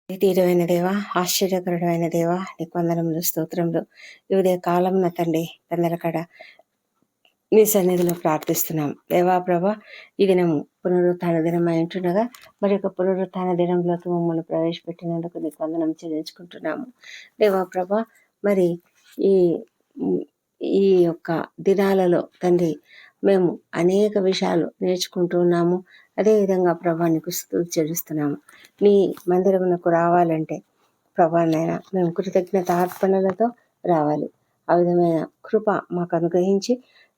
తీరమైన దేవా, ఆశ్చర్యకరుడమైన దేవా, నీకు వందనములు, స్తోత్రములు. ఈ ఉదయ కాలం నా తండ్రి పెందలకడ నీ సన్నిధిలో ప్రార్థిస్తున్నాం. దేవా ప్రభా, ఈ దినము పునరుత్థాన దినం ఉంటుండగా మరి యొక్క పునరుత్థాన దినంలోకి మమ్మల్ని ప్రవేశపెట్టినందుకు నీకు వందనం చెల్లించుకుంటున్నాము. దేవా ప్రభా, మరి ఈ ఈ యొక్క దినాలలో తండ్రి మేము అనేక విషయాలు నేర్చుకుంటూ ఉన్నాము. అదేవిధంగా ప్రభా నీకు స్తుతులు చెల్లిస్తున్నాము. నీ మందిరమునకు రావాలంటే ప్రభా నాయన మేము కృతజ్ఞత అర్పణలతో రావాలి. ఆ విధమైన కృప మాకు అనుగ్రహించి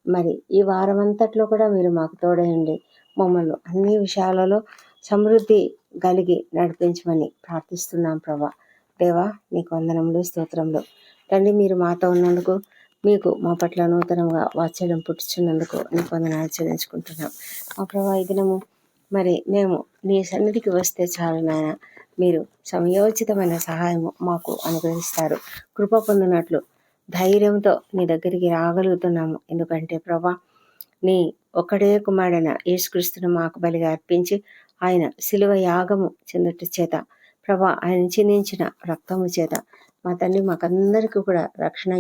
మరి ఈ వారం అంతట్లో కూడా మీరు మాకు తోడయండి, మమ్మల్ని అన్ని విషయాలలో సమృద్ధి కలిగి నడిపించమని ప్రార్థిస్తున్నాం ప్రభా. దేవా నీకు వందనములు, స్తోత్రములు. తండ్రి, మీరు మాతో ఉన్నందుకు, మీకు మా పట్ల నూతనంగా వాత్సల్యం పుట్టుచున్నందుకు నీకు వందనాలు చెల్లించుకుంటున్నాం. మా ప్రభా, ఈ దినము మరి మేము నీ సన్నిధికి వస్తే చాలు నాయన, మీరు సమయోచితమైన సహాయము మాకు అనుగ్రహిస్తారు. కృప పొందినట్లు ధైర్యంతో నీ దగ్గరికి రాగలుగుతున్నాము. ఎందుకంటే ప్రభా, నీ ఒక్కడే కుమారుడైన యేసుక్రీస్తును మాకు బలిగా అర్పించి ఆయన శిలువ యాగము చెందుట చేత ప్రభా, ఆయన చిందించిన రక్తము చేత మా తండ్రి మాకందరికీ కూడా రక్షణ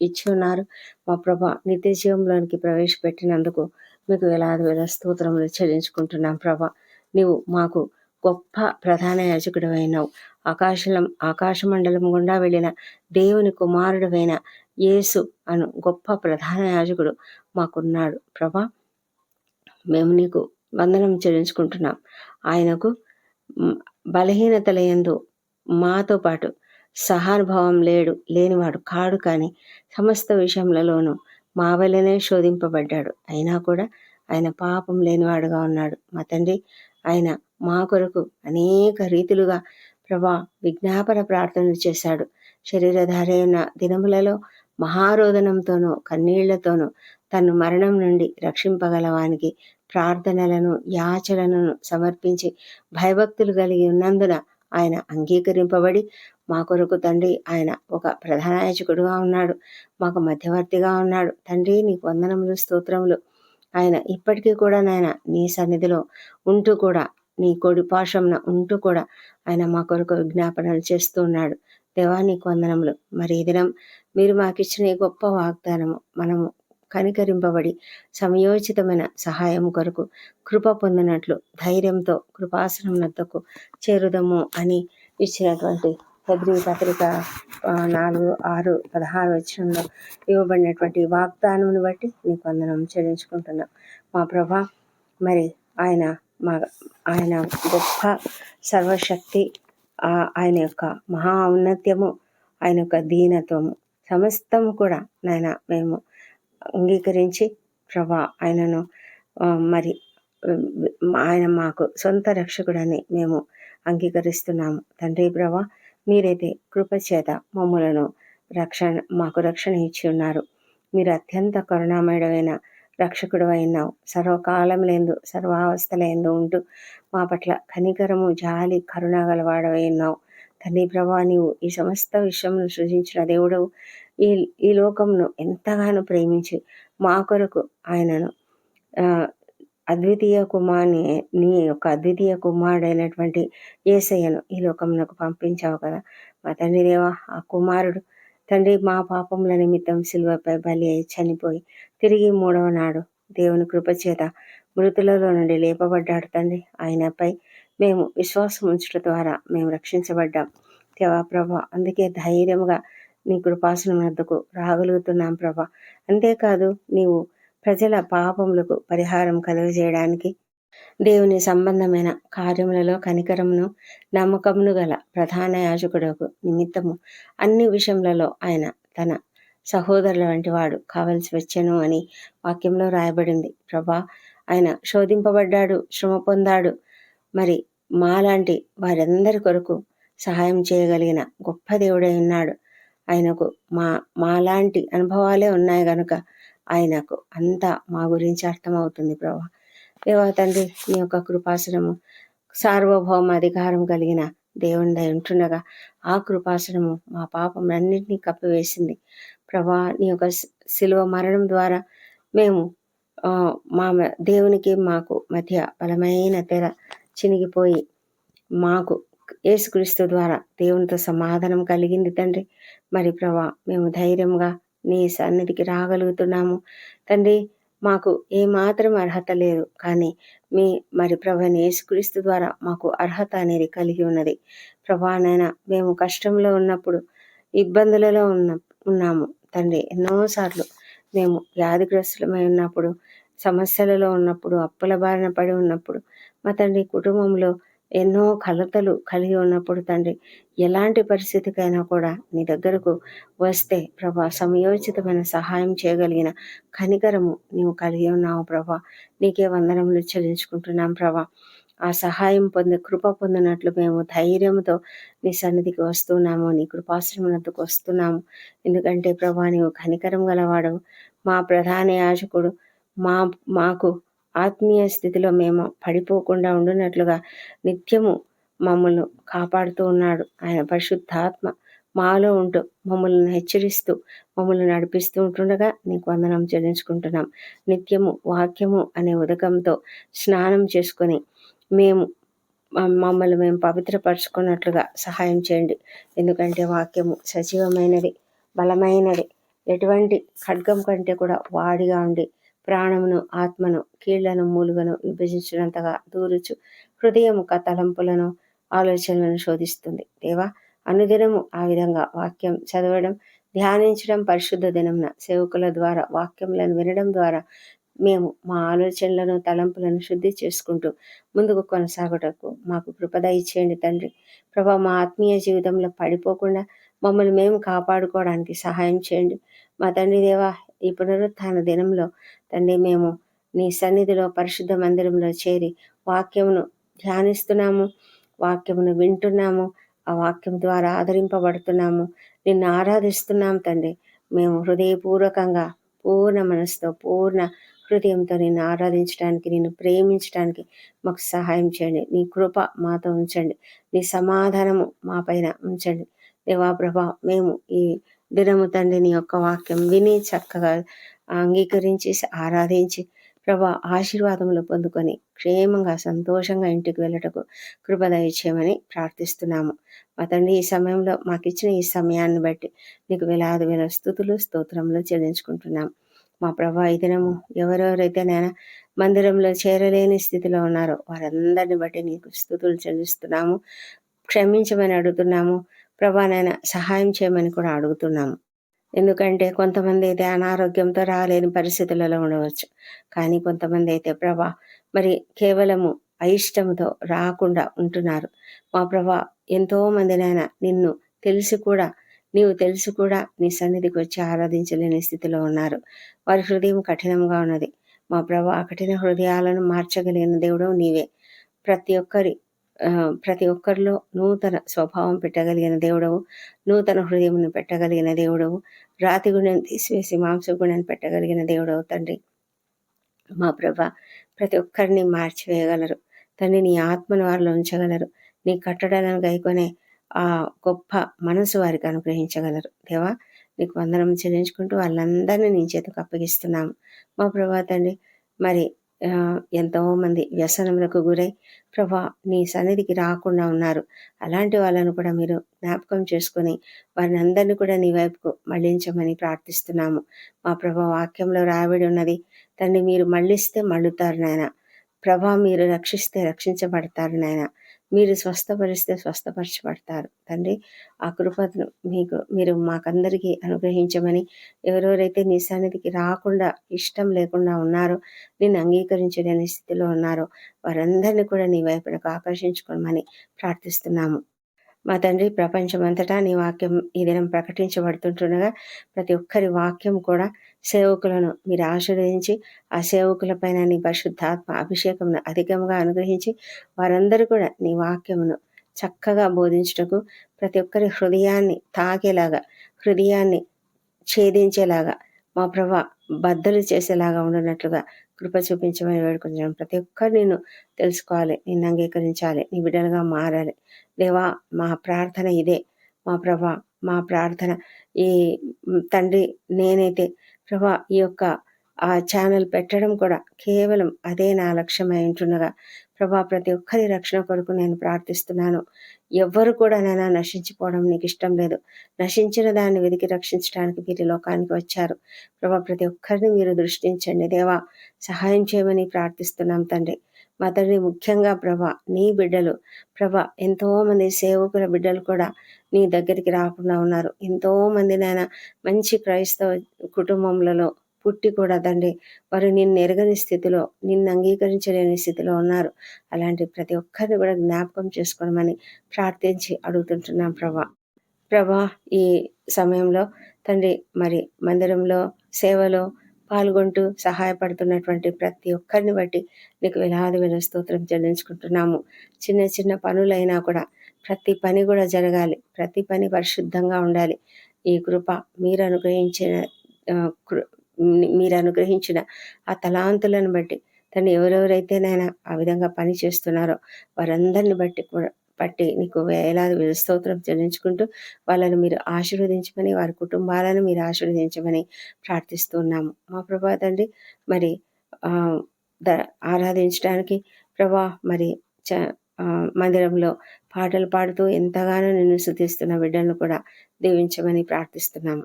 ఇచ్చి ఉన్నారు. మా ప్రభా, నిత్య జీవంలోనికి ప్రవేశపెట్టినందుకు మీకు వేల స్తోత్రములు చెల్లించుకుంటున్నాం ప్రభా. నీవు మాకు గొప్ప ప్రధాన యాజకుడు అయినావు. ఆకాశమండలం గుండా వెళ్ళిన దేవుని కుమారుడైన యేసు అను గొప్ప ప్రధాన యాజకుడు మాకున్నాడు ప్రభా. మేము నీకు వందనం చెల్లించుకుంటున్నాం. ఆయనకు బలహీనతల యందు మాతో పాటు సహానుభావం లేనివాడు కాడు, కానీ సమస్త విషయములలోనూ మా వల్లనే శోధింపబడ్డాడు. అయినా కూడా ఆయన పాపం లేనివాడుగా ఉన్నాడు. మా తండ్రి, ఆయన మా కొరకు అనేక రీతిలుగా ప్రభా విజ్ఞాపన ప్రార్థనలు చేశాడు. శరీరధారి అయిన దినములలో మహారోదనంతోనూ కన్నీళ్లతోనూ తను మరణం నుండి రక్షింపగలవానికి ప్రార్థనలను యాచనలను సమర్పించి భయభక్తులు కలిగి ఉన్నందున ఆయన అంగీకరింపబడి మా కొరకు తండ్రి ఆయన ఒక ప్రధాన యాజకుడుగా ఉన్నాడు, మాకు మధ్యవర్తిగా ఉన్నాడు. తండ్రి నీకు వందనములు, స్తోత్రములు. ఆయన ఇప్పటికీ కూడా నాయన నీ సన్నిధిలో ఉంటూ కూడా, నీ కొడి పాశంన ఉంటూ కూడా ఆయన మా కొరకు విజ్ఞాపనలు చేస్తూ ఉన్నాడు. దేవా నీకు వందనములు. మరి ఈ దినం మీరు మాకిచ్చిన ఈ గొప్ప వాగ్దానము మనము కనికరింపబడి సమయోచితమైన సహాయం కొరకు కృప పొందినట్లు ధైర్యంతో కృపాసనం వద్దకు చేరుదము అని ఇచ్చినటువంటి హెబ్రీ పత్రిక 4:6-16 ఇవ్వబడినటువంటి వాగ్దానమును బట్టి నీకు వందనం చెల్లించుకుంటున్నాం. మా ప్రభా, మరి ఆయన గొప్ప సర్వశక్తి, ఆయన యొక్క మహా ఔన్నత్యము, ఆయన యొక్క దీనత్వము సమస్తము కూడా నాయన మేము అంగీకరించి ప్రభా ఆయనను మరి ఆయన మాకు సొంత రక్షకుడని మేము అంగీకరిస్తున్నాము. తండ్రి ప్రభా, మీరైతే కృపచేత మమ్ములను మాకు రక్షణ ఇచ్చి ఉన్నారు. మీరు అత్యంత కరుణామయుడమైన రక్షకుడు అయినావు. సర్వకాలములందు సర్వావస్థలందు ఉంటూ మా పట్ల కనికరము, జాలి, కరుణ గలవాడవై ఉన్నావు. తండ్రి ప్రభా, నీవు ఈ సమస్త విషయమును సృజించిన దేవుడవు. ఈ లోకమును ఎంతగానో ప్రేమించి మా కొరకు ఆయనను నీ యొక్క అద్వితీయ కుమారుడైనటువంటి యేసయ్యను ఈ లోకమునకు పంపించావు కదా మా తండ్రి దేవా. ఆ కుమారుడు తండ్రి మా పాపముల నిమిత్తం సిలువపై బలి అయి చనిపోయి తిరిగి 3వ నాడు దేవుని కృపచేత మృతులలో నుండి లేపబడ్డాడు తండ్రి. ఆయనపై మేము విశ్వాసం ఉంచడం ద్వారా మేము రక్షించబడ్డాం దేవా ప్రభా. అందుకే ధైర్యంగా నీ కృపాసనం వద్దకు రాగలుగుతున్నాం ప్రభా. అంతేకాదు, నీవు ప్రజల పాపములకు పరిహారం కలుగజేయడానికి దేవుని సంబంధమైన కార్యములలో కనికరమును నమ్మకమును గల ప్రధాన యాజకుడకు నిమిత్తము అన్ని విషయములలో ఆయన తన సహోదరుల వంటి వాడు కావలసి వచ్చెను అని వాక్యంలో రాయబడింది ప్రభా. ఆయన శోధింపబడ్డాడు, శ్రమ పొందాడు. మరి మాలాంటి వారందరి కొరకు సహాయం చేయగలిగిన గొప్ప దేవుడై ఉన్నాడు. ఆయనకు మాలాంటి అనుభవాలే ఉన్నాయి కనుక ఆయనకు అంతా మా గురించి అర్థమవుతుంది ప్రభా. దేవా తండ్రి, నీ యొక్క కృపాసనము సార్వభౌమ అధికారం కలిగిన దేవునిదై ఉంటుండగా ఆ కృపాసనము మా పాపములన్నింటినీ కప్పివేసింది ప్రభా. నీ యొక్క శిలువ మరణం ద్వారా మేము మా దేవునికి మాకు మధ్య బలమైన తెర చినిగిపోయి మాకు యేసుక్రీస్తు ద్వారా దేవునితో సమాధానం కలిగింది తండ్రి. మరి ప్రభా మేము ధైర్యంగా నీ సన్నిధికి రాగలుగుతున్నాము తండ్రి. మాకు ఏమాత్రం అర్హత లేదు, కానీ మీ మరి ప్రభువైన యేసుక్రీస్తు ద్వారా మాకు అర్హత అనేది కలిగి ఉన్నది. ప్రభా నాయన, మేము కష్టంలో ఉన్నప్పుడు, ఇబ్బందులలో ఉన్నాము తండ్రి. ఎన్నోసార్లు మేము వ్యాధిగ్రస్తులమై ఉన్నప్పుడు, సమస్యలలో ఉన్నప్పుడు, అప్పుల బారిన పడి ఉన్నప్పుడు, మా తండ్రి కుటుంబంలో ఎన్నో కలతలు కలిగి ఉన్నప్పుడు తండ్రి, ఎలాంటి పరిస్థితికైనా కూడా నీ దగ్గరకు వస్తే ప్రభా సమయోచితమైన సహాయం చేయగలిగిన కనికరము నీవు కలిగి ఉన్నావు ప్రభా. నీకే వందనములు చెల్లించుకుంటున్నాం ప్రభా. ఆ సహాయం కృప పొందినట్లు మేము ధైర్యంతో నీ సన్నిధికి వస్తున్నాము, నీ కృపాశ్రమణకు వస్తున్నాము. ఎందుకంటే ప్రభా నీవు కనికరం గలవాడవు, మా ప్రధాన యాజకుడు. మాకు ఆత్మీయ స్థితిలో మేము పడిపోకుండా ఉండునట్లుగా నిత్యము మమ్మల్ని కాపాడుతూ ఉన్నాడు. ఆయన పరిశుద్ధాత్మ మాలో ఉంటూ మమ్మల్ని హెచ్చరిస్తూ మమ్మల్ని నడిపిస్తూ ఉంటుండగా నీకు వందనం చెల్లించుకుంటున్నాం. నిత్యము వాక్యము అనే ఉదకంతో స్నానం చేసుకొని మమ్మల్ని మేము పవిత్రపరచుకున్నట్లుగా సహాయం చేయండి. ఎందుకంటే వాక్యము సజీవమైనది, బలమైనది, ఎటువంటి ఖడ్గం కంటే కూడా వాడిగా ఉండి ప్రాణమును, ఆత్మను, కీళ్లను, మూలుగను విభజించినంతగా దూరుచు హృదయము తలంపులను, ఆలోచనలను శోధిస్తుంది. దేవా, అనుదినము ఆ విధంగా వాక్యం చదవడం, ధ్యానించడం, పరిశుద్ధ దినంన సేవకుల ద్వారా వాక్యములను వినడం ద్వారా మేము మా ఆలోచనలను, తలంపులను శుద్ధి చేసుకుంటూ ముందుకు కొనసాగుటకు మాకు కృప దయచేయండి తండ్రి. ప్రభా, మా ఆత్మీయ జీవితంలో పడిపోకుండా మమ్మల్ని మేము కాపాడుకోవడానికి సహాయం చేయండి మా తండ్రి దేవా. ఈ పునరుత్థాన దినంలో తండ్రి మేము నీ సన్నిధిలో పరిశుద్ధ మందిరంలో చేరి వాక్యమును ధ్యానిస్తున్నాము, వాక్యమును వింటున్నాము, ఆ వాక్యం ద్వారా ఆదరింపబడుతున్నాము, నిన్ను ఆరాధిస్తున్నాం తండ్రి. మేము హృదయపూర్వకంగా పూర్ణ మనసుతో, పూర్ణ హృదయంతో నిన్ను ఆరాధించడానికి, నిన్ను ప్రేమించడానికి మాకు సహాయం చేయండి. నీ కృప మాతో ఉంచండి, నీ సమాధానము మా పైన ఉంచండి దేవా. ప్రభా, మేము ఈ దినము తండ్రి నీ యొక్క వాక్యం విని చక్కగా అంగీకరించి ఆరాధించి ప్రభా ఆశీర్వాదములు పొందుకొని క్షేమంగా సంతోషంగా ఇంటికి వెళ్ళటకు కృప దయచేయమని ప్రార్థిస్తున్నాము మా తండ్రి. ఈ సమయంలో మాకు ఇచ్చిన ఈ సమయాన్ని బట్టి నీకు వేలాది వేల స్తుతులు, స్తోత్రములు చెల్లించుకుంటున్నాం మా ప్రభా. ఈ దినము ఎవరెవరైతే నేను మందిరంలో చేరలేని స్థితిలో ఉన్నారో వారందరిని బట్టి నీకు స్తుతులు చెల్లిస్తున్నాము. క్షమించమని అడుగుతున్నాము ప్రభా. నాయన సహాయం చేయమని కూడా అడుగుతున్నాము. ఎందుకంటే కొంతమంది అయితే అనారోగ్యంతో రాలేని పరిస్థితులలో ఉండవచ్చు, కానీ కొంతమంది అయితే ప్రభా మరి కేవలము అయిష్టంతో రాకుండా ఉంటున్నారు మా ప్రభా. ఎంతోమంది నాయన నీవు తెలిసి కూడా నీ సన్నిధికి వచ్చి ఆరాధించలేని స్థితిలో ఉన్నారు. వారి హృదయం కఠినంగా ఉన్నది మా ప్రభా. ఆ కఠిన హృదయాలను మార్చగలిగిన దేవుడు నీవే. ప్రతి ఒక్కరిలో నూతన స్వభావం పెట్టగలిగిన దేవుడవు, నూతన హృదయమును పెట్టగలిగిన దేవుడవు, రాతి గుణ్ణిని తీసివేసి మాంస గుణ్ణిని పెట్టగలిగిన దేవుడవు తండ్రి మా ప్రభ. ప్రతి ఒక్కరిని మార్చివేయగలరు తండ్రి. నీ ఆత్మను వారిలో ఉంచగలరు. నీ కట్టడలను గైకొనే ఆ గొప్ప మనసు వారికి అనుగ్రహించగలరు దేవా. నీకు వందనం చెల్లించుకుంటూ వాళ్ళందరినీ నీ చేతికి అప్పగిస్తున్నాము మా ప్రభా తండ్రి. మరి ఎంతోమంది వ్యసనములకు గురై ప్రభా నీ సన్నిధికి రాకుండా ఉన్నారు. అలాంటి వాళ్ళను కూడా మీరు జ్ఞాపకం చేసుకొని వారిని అందరినీ కూడా నీ వైపుకు మళ్ళించమని ప్రార్థిస్తున్నాము మా ప్రభా. వాక్యంలో రాయబడి ఉన్నది తండ్రి, మీరు మళ్ళిస్తే మళ్ళుతారు నాయన. ప్రభా, మీరు రక్షిస్తే రక్షించబడతారు నాయన. మీరు స్వస్థపరిస్తే స్వస్థపరచబడతారు తండ్రి. ఆ కృపను మీరు మాకందరికీ అనుగ్రహించమని, ఎవరెవరైతే నీ సన్నిధికి రాకుండా ఇష్టం లేకుండా ఉన్నారో, నిన్ను అంగీకరించలేని స్థితిలో ఉన్నారో వారందరినీ కూడా నీ వైపునకు ఆకర్షించుకోమని ప్రార్థిస్తున్నాము మా తండ్రి. ప్రపంచమంతటా నీ వాక్యం ఈ దినం ప్రకటించబడుతుంటుండగా ప్రతి ఒక్కరి వాక్యం కూడా సేవకులను మీరు ఆశీర్వదించి ఆ సేవకుల పైన నీ పరిశుద్ధాత్మ అభిషేకమును అధికంగా అనుగ్రహించి వారందరూ కూడా నీ వాక్యమును చక్కగా బోధించుటకు ప్రతి ఒక్కరి హృదయాన్ని తాకేలాగా, హృదయాన్ని ఛేదించేలాగా మా ప్రభా బద్దలు చేసేలాగా ఉండనట్లుగా కృప చూపించమని వేడుకుంటున్నాను. ప్రతి ఒక్కరు నిన్ను తెలుసుకోవాలి, నిన్ను అంగీకరించాలి, నీ బిడ్డలుగా మారాలి దేవా. మా ప్రార్థన ఇదే మా ప్రభా. మా ప్రార్థన ఈ తండ్రి, నేనైతే ప్రభా ఈ యొక్క ఆ ఛానల్ పెట్టడం కూడా కేవలం అదే నా లక్ష్యమై ఉంటుండగా ప్రభా ప్రతి ఒక్కరి రక్షణ కొరకు నేను ప్రార్థిస్తున్నాను. ఎవ్వరు కూడా నైనా నశించిపోవడం నీకు ఇష్టం లేదు. నశించిన దాన్ని వెతికి రక్షించడానికి మీరు ఈ లోకానికి వచ్చారు. ప్రభా ప్రతి ఒక్కరిని మీరు దృష్టించండి దేవా, సహాయం చేయమని ప్రార్థిస్తున్నాం తండ్రి. మా తండ్రి ముఖ్యంగా ప్రభా నీ బిడ్డలు ప్రభా ఎంతో మంది సేవకుల బిడ్డలు కూడా నీ దగ్గరికి రాకుండా ఉన్నారు. ఎంతో మంది నాయన మంచి క్రైస్తవ కుటుంబములలో పుట్టి కూడా తండ్రి వారు నిన్ను ఎరగని స్థితిలో, నిన్ను అంగీకరించలేని స్థితిలో ఉన్నారు. అలాంటి ప్రతి ఒక్కరిని కూడా జ్ఞాపకం చేసుకోవమని ప్రార్థించి అడుగుతుంటున్నాం ప్రభా. ప్రభా ఈ సమయంలో తండ్రి మరి మందిరంలో సేవలో పాల్గొంటూ సహాయపడుతున్నటువంటి ప్రతి ఒక్కరిని బట్టి నీకు వేలాది వేల స్తోత్రం చెల్లించుకుంటున్నాము. చిన్న చిన్న పనులైనా కూడా ప్రతి పని కూడా జరగాలి, ప్రతి పని పరిశుద్ధంగా ఉండాలి. ఈ కృప మీరు అనుగ్రహించిన ఆ, కృ- మీరు అనుగ్రహించిన ఆ తలాంతులను బట్టి తను ఎవరెవరైతేనైనా ఆ విధంగా పని చేస్తున్నారో వారందరిని బట్టి కూడా నీకు వేలాది వేల స్తోత్రం చెల్లించుకుంటూ వాళ్ళను మీరు ఆశీర్వదించమని, వారి కుటుంబాలను మీరు ఆశీర్వదించమని ప్రార్థిస్తున్నాము. మా ప్రభా తండ్రి మరి ఆ, ఆరాధించడానికి ప్రభా మరి చ మందిరంలో పాటలు పాడుతూ ఎంతగానో నిన్ను స్తుతిస్తున్న బిడ్డలను కూడా దీవించమని ప్రార్థిస్తున్నాము.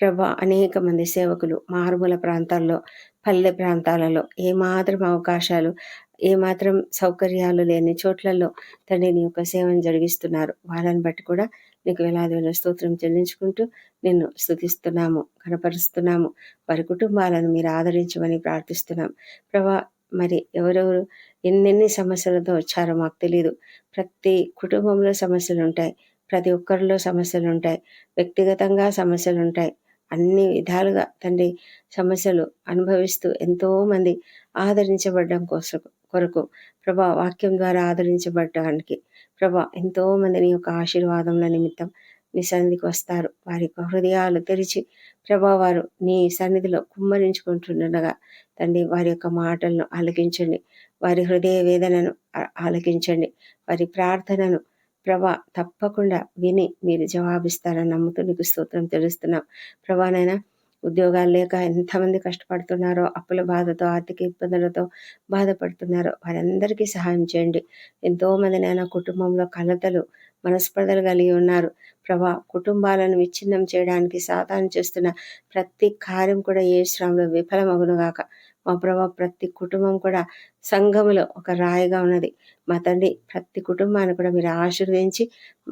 ప్రభా అనేక మంది సేవకులు మారుమూల ప్రాంతాల్లో, పల్లె ప్రాంతాలలో ఏమాత్రం అవకాశాలు, ఏమాత్రం సౌకర్యాలు లేని చోట్లలో తండ్రి నీ యొక్క సేవను జరిగిస్తున్నారు. వాళ్ళని బట్టి కూడా నీకు వేలాది వేల స్తోత్రం చెల్లించుకుంటూ నిన్ను స్తుతిస్తున్నాము, కనపరుస్తున్నాము. వారి కుటుంబాలను మీరు ఆదరించమని ప్రార్థిస్తున్నాం. ప్రభా మరి ఎవరెవరు ఎన్నెన్ని సమస్యలతో వచ్చారో మాకు తెలియదు. ప్రతి కుటుంబంలో సమస్యలు ఉంటాయి, ప్రతి ఒక్కరిలో సమస్యలు ఉంటాయి, వ్యక్తిగతంగా సమస్యలు ఉంటాయి. అన్ని విధాలుగా తండ్రి సమస్యలు అనుభవిస్తూ ఎంతో మంది ఆదరించబడడం కొరకు ప్రభా వాక్యం ద్వారా ఆదరించబడటానికి ప్రభా ఎంతో మంది నీ యొక్క ఆశీర్వాదముల నిమిత్తం నీ సన్నిధికి వస్తారు. వారి యొక్క హృదయాలు తెరిచి ప్రభా వారు నీ సన్నిధిలో కుమ్మరించుకుంటుండగా తండ్రి వారి యొక్క మాటలను ఆలకించండి, వారి హృదయ వేదనను ఆలకించండి, వారి ప్రార్థనను ప్రభా తప్పకుండా విని మీరు జవాబిస్తారని నమ్ముతూ నీకు స్తోత్రం తెలుస్తున్నాం. ప్రభానైనా ఉద్యోగాలు లేక ఎంతమంది కష్టపడుతున్నారో, అప్పుల బాధతో ఆర్థిక ఇబ్బందులతో బాధపడుతున్నారో వారందరికీ సహాయం చేయండి. ఎంతో మంది నైనా కుటుంబంలో కలతలు మనస్పర్ధలు కలిగి ఉన్నారు. ప్రభా కుటుంబాలను విచ్ఛిన్నం చేయడానికి సాతాను చేస్తున్న ప్రతి కార్యం కూడా ఏ శ్రమలో విఫలమగునుగాక. మా ప్రభా ప్రతి కుటుంబం కూడా సంఘములో ఒక రాయిగా ఉన్నది. మా తండ్రి ప్రతి కుటుంబాన్ని కూడా మీరు ఆశీర్వదించి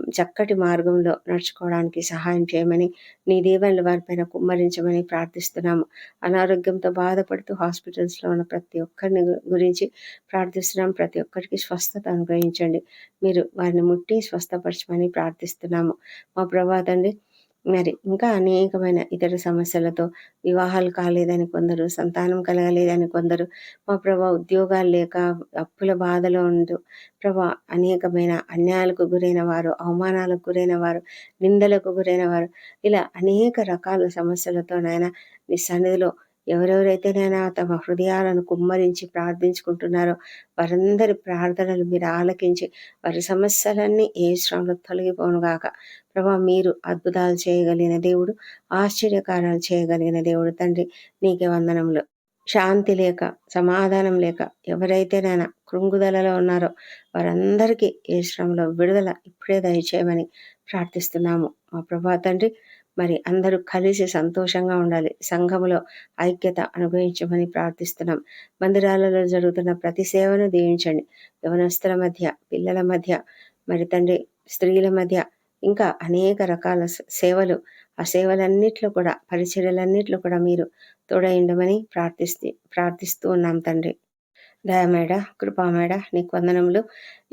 చక్కటి మార్గంలో నడుచుకోవడానికి సహాయం చేయమని, నీ దీవెనలు వారిపైన కుమ్మరించమని ప్రార్థిస్తున్నాము. అనారోగ్యంతో బాధపడుతూ హాస్పిటల్స్లో ఉన్న ప్రతి ఒక్కరిని గురించి ప్రార్థిస్తున్నాం. ప్రతి ఒక్కరికి స్వస్థత అనుగ్రహించండి, మీరు వారిని ముట్టి స్వస్థపరచమని ప్రార్థిస్తున్నాము. మా ప్రభా తండ్రి మరి ఇంకా అనేకమైన ఇతర సమస్యలతో వివాహాలు కాలేదని కొందరు, సంతానం కలగలేదని కొందరు, మా ప్రభా ఉద్యోగాలు లేక అప్పుల బాధలో ఉంటూ ప్రభా అనేకమైన అన్యాయాలకు గురైన వారు, అవమానాలకు గురైన వారు, నిందలకు గురైన వారు, ఇలా అనేక రకాల సమస్యలతో నాయన నీ సన్నిధిలో ఎవరెవరైతేనైనా తమ హృదయాలను కుమ్మరించి ప్రార్థించుకుంటున్నారో వారందరి ప్రార్థనలు మీరు ఆలకించి వారి సమస్యలన్నీ ఏ శ్రమలో తొలగిపోనుగాక. ప్రభా మీరు అద్భుతాలు చేయగలిగిన దేవుడు, ఆశ్చర్యకారాలు చేయగలిగిన దేవుడు తండ్రి, నీకే వందనములు. శాంతి లేక, సమాధానం లేక ఎవరైతేనైనా కృంగుదలలో ఉన్నారో వారందరికీ ఏ శ్రమలో విడుదల ఇప్పుడే దయచేయమని ప్రార్థిస్తున్నాము. మా ప్రభా తండ్రి మరి అందరూ కలిసి సంతోషంగా ఉండాలి, సంఘములో ఐక్యత అనుగ్రహించమని ప్రార్థిస్తున్నాం. మందిరాలలో జరుగుతున్న ప్రతి సేవను దీవించండి. యవనస్తుల మధ్య, పిల్లల మధ్య, మరి తండ్రి స్త్రీల మధ్య ఇంకా అనేక రకాల సేవలు, ఆ సేవలన్నిట్లో కూడా, పరిచర్యలన్నిట్లో కూడా మీరు తోడైండమని ప్రార్థిస్తూ ఉన్నాం తండ్రి. దయమేడ, కృపామేడ నీకు వందనములు.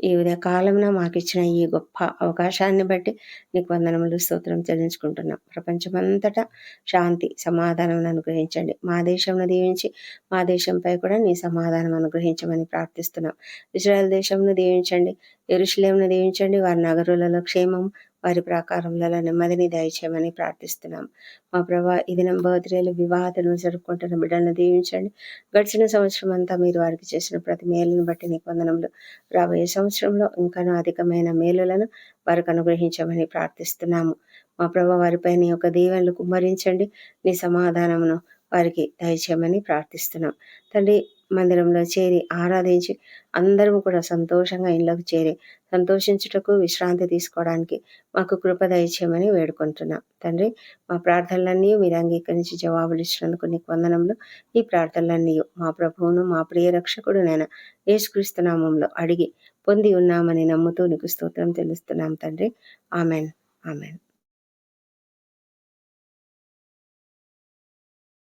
ఈ ఉదయ కాలంలో మాకు ఇచ్చిన ఈ గొప్ప అవకాశాన్ని బట్టి నీకు వందనములు, స్తోత్రం చెల్లించుకుంటున్నాం. ప్రపంచమంతటా శాంతి సమాధానం అనుగ్రహించండి. మా దేశంను దీవించి మా దేశంపై కూడా నీ సమాధానం అనుగ్రహించమని ప్రార్థిస్తున్నాం. ఇజ్రాయెల్ దేశంను దీవించండి, యెరూషలేమును దీవించండి, వారి నగరులలో క్షేమం, వారి ప్రాకారములలో నెమ్మదిని దయచేయమని ప్రార్థిస్తున్నాం. మా ప్రభా ఈ దినం బర్త్డేలు, వివాహాలను జరుపుకుంటున్న బిడ్డలను దీవించండి. గడిచిన సంవత్సరం అంతా మీరు వారికి చేసిన ప్రతి మేలును బట్టి నీకు వందనములు. రాబోయే సంవత్సరంలో ఇంకనూ అధికమైన మేలులను వారికి అనుగ్రహించమని ప్రార్థిస్తున్నాము. మా ప్రభా వారిపై నీ యొక్క దీవెనలు కుమ్మరించండి, నీ సమాధానమును వారికి దయచేయమని ప్రార్థిస్తున్నాం తండ్రి. మందిరంలో చేరి ఆరాధించి అందరం కూడా సంతోషంగా ఇళ్ళకు చేరి సంతోషించుటకు విశ్రాంతి తీసుకోవడానికి మాకు కృప దయచేయమని వేడుకుంటున్నాం తండ్రి. మా ప్రార్థనలన్నీ మీరు అంగీకరించి జవాబులు ఇచ్చినందుకు నీకు వందనములు. ఈ ప్రార్థనలన్నీ మా ప్రభువును మా ప్రియ రక్షకుడు నేను యేసుక్రీస్తు నామములో అడిగి పొంది ఉన్నామని నమ్ముతూ నీకు స్తోత్రం తెలుస్తున్నాం తండ్రి. ఆమెన్. ఆమెన్.